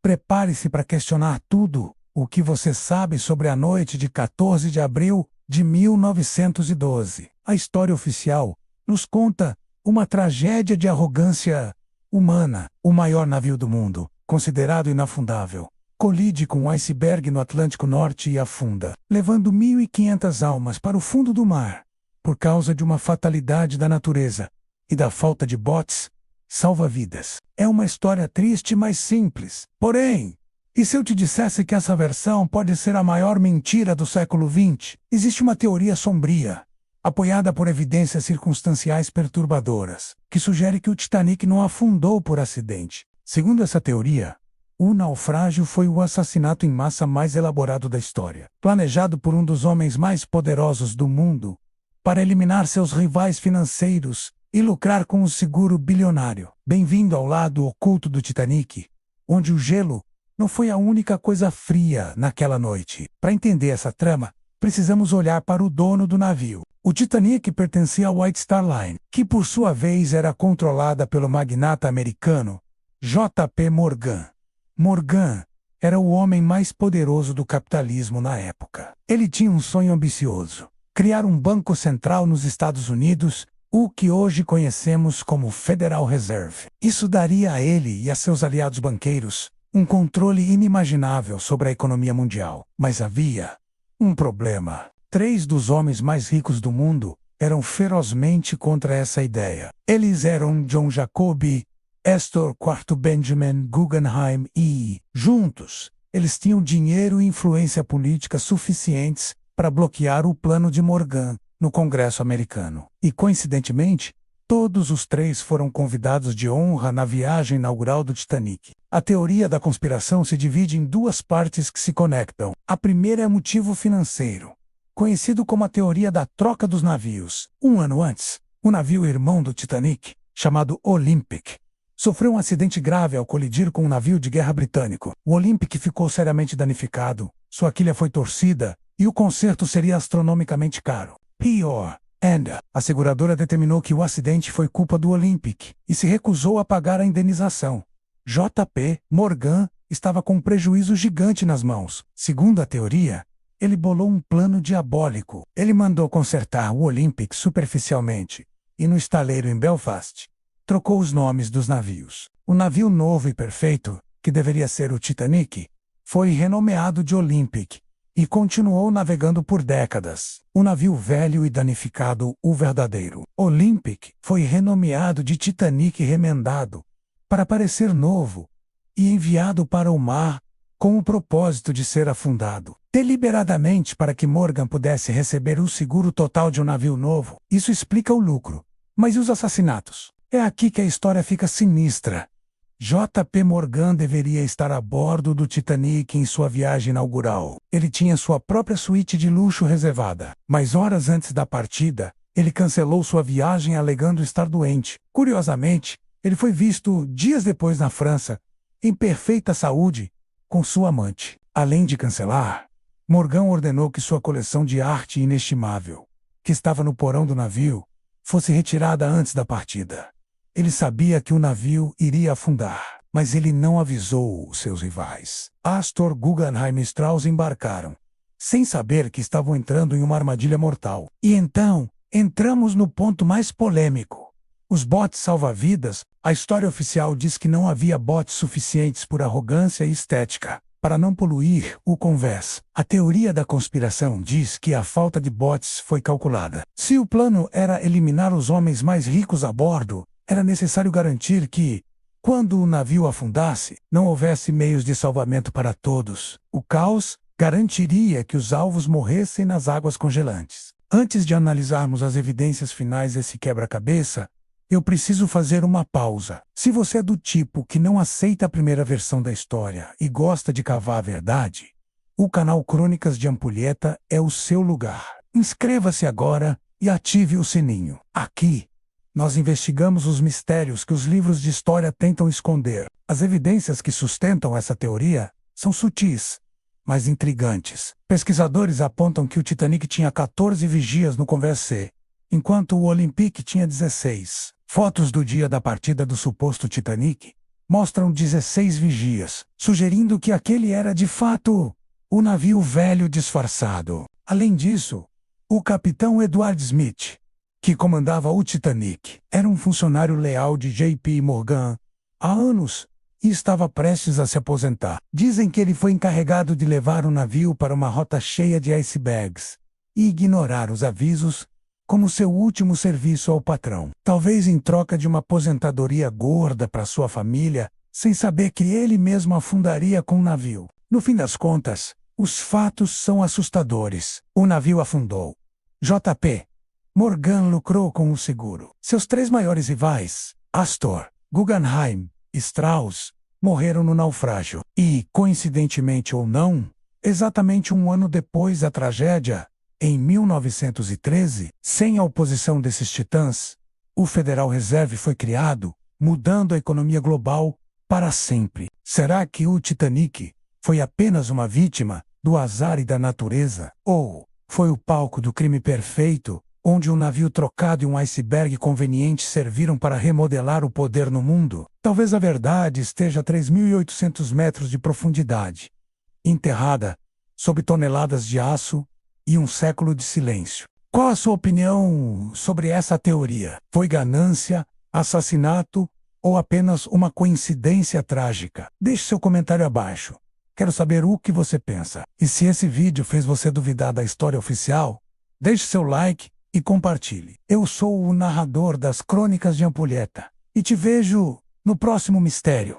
Prepare-se para questionar tudo o que você sabe sobre a noite de 14 de abril de 1912. A história oficial nos conta uma tragédia de arrogância humana. O maior navio do mundo, considerado inafundável, colide com um iceberg no Atlântico Norte e afunda, levando 1.500 almas para o fundo do mar, por causa de uma fatalidade da natureza e da falta de botes salva-vidas. É uma história triste, mas simples. Porém, e se eu te dissesse que essa versão pode ser a maior mentira do século XX? Existe uma teoria sombria, apoiada por evidências circunstanciais perturbadoras, que sugere que o Titanic não afundou por acidente. Segundo essa teoria, o naufrágio foi o assassinato em massa mais elaborado da história, planejado por um dos homens mais poderosos do mundo, para eliminar seus rivais financeiros e lucrar com um seguro bilionário. Bem-vindo ao lado oculto do Titanic, onde o gelo não foi a única coisa fria naquela noite. Para entender essa trama, precisamos olhar para o dono do navio. O Titanic pertencia à White Star Line, que por sua vez era controlada pelo magnata americano J.P. Morgan. Morgan era o homem mais poderoso do capitalismo na época. Ele tinha um sonho ambicioso: criar um banco central nos Estados Unidos, o que hoje conhecemos como Federal Reserve. Isso daria a ele e a seus aliados banqueiros um controle inimaginável sobre a economia mundial. Mas havia um problema. 3 dos homens mais ricos do mundo eram ferozmente contra essa ideia. Eles eram John Jacobi, Astor IV Benjamin Guggenheim e, juntos, eles tinham dinheiro e influência política suficientes para bloquear o plano de Morgan no Congresso americano. E, coincidentemente, todos os 3 foram convidados de honra na viagem inaugural do Titanic. A teoria da conspiração se divide em 2 partes que se conectam. A primeira é motivo financeiro, conhecido como a teoria da troca dos navios. Um ano antes, o navio irmão do Titanic, chamado Olympic, sofreu um acidente grave ao colidir com um navio de guerra britânico. O Olympic ficou seriamente danificado, sua quilha foi torcida e o conserto seria astronomicamente caro. Pior ainda, a seguradora determinou que o acidente foi culpa do Olympic e se recusou a pagar a indenização. J.P. Morgan estava com um prejuízo gigante nas mãos. Segundo a teoria, ele bolou um plano diabólico. Ele mandou consertar o Olympic superficialmente e no estaleiro em Belfast trocou os nomes dos navios. O navio novo e perfeito, que deveria ser o Titanic, foi renomeado de Olympic e continuou navegando por décadas. O navio velho e danificado, o verdadeiro Olympic, foi renomeado de Titanic remendado para parecer novo e enviado para o mar com o propósito de ser afundado, deliberadamente para que Morgan pudesse receber o seguro total de um navio novo. Isso explica o lucro. Mas e os assassinatos? É aqui que a história fica sinistra. J.P. Morgan deveria estar a bordo do Titanic em sua viagem inaugural. Ele tinha sua própria suíte de luxo reservada. Mas horas antes da partida, ele cancelou sua viagem alegando estar doente. Curiosamente, ele foi visto dias depois na França, em perfeita saúde, com sua amante. Além de cancelar, Morgan ordenou que sua coleção de arte inestimável, que estava no porão do navio, fosse retirada antes da partida. Ele sabia que o navio iria afundar, mas ele não avisou os seus rivais. Astor, Guggenheim e Strauss embarcaram, sem saber que estavam entrando em uma armadilha mortal. E então, entramos no ponto mais polêmico. Os botes salva-vidas. A história oficial diz que não havia botes suficientes por arrogância e estética para não poluir o convés. A teoria da conspiração diz que a falta de botes foi calculada. Se o plano era eliminar os homens mais ricos a bordo, era necessário garantir que, quando o navio afundasse, não houvesse meios de salvamento para todos. O caos garantiria que os alvos morressem nas águas congelantes. Antes de analisarmos as evidências finais desse quebra-cabeça, eu preciso fazer uma pausa. Se você é do tipo que não aceita a primeira versão da história e gosta de cavar a verdade, o canal Crônicas de Ampulheta é o seu lugar. Inscreva-se agora e ative o sininho. Aqui, nós investigamos os mistérios que os livros de história tentam esconder. As evidências que sustentam essa teoria são sutis, mas intrigantes. Pesquisadores apontam que o Titanic tinha 14 vigias no convés C, enquanto o Olympic tinha 16. Fotos do dia da partida do suposto Titanic mostram 16 vigias, sugerindo que aquele era de fato o navio velho disfarçado. Além disso, o capitão Edward Smith, que comandava o Titanic, era um funcionário leal de JP Morgan há anos e estava prestes a se aposentar. Dizem que ele foi encarregado de levar o navio para uma rota cheia de icebergs e ignorar os avisos como seu último serviço ao patrão. Talvez em troca de uma aposentadoria gorda para sua família, sem saber que ele mesmo afundaria com o navio. No fim das contas, os fatos são assustadores. O navio afundou. JP Morgan lucrou com o seguro. Seus 3 maiores rivais, Astor, Guggenheim e Strauss, morreram no naufrágio. E, coincidentemente ou não, exatamente um ano depois da tragédia, em 1913, sem a oposição desses titãs, o Federal Reserve foi criado, mudando a economia global para sempre. Será que o Titanic foi apenas uma vítima do azar e da natureza? Ou foi o palco do crime perfeito, onde um navio trocado e um iceberg conveniente serviram para remodelar o poder no mundo? Talvez a verdade esteja a 3.800 metros de profundidade, enterrada sob toneladas de aço e um século de silêncio. Qual a sua opinião sobre essa teoria? Foi ganância, assassinato ou apenas uma coincidência trágica? Deixe seu comentário abaixo. Quero saber o que você pensa. E se esse vídeo fez você duvidar da história oficial, deixe seu like e compartilhe. Eu sou o narrador das Crônicas de Ampulheta e te vejo no próximo mistério.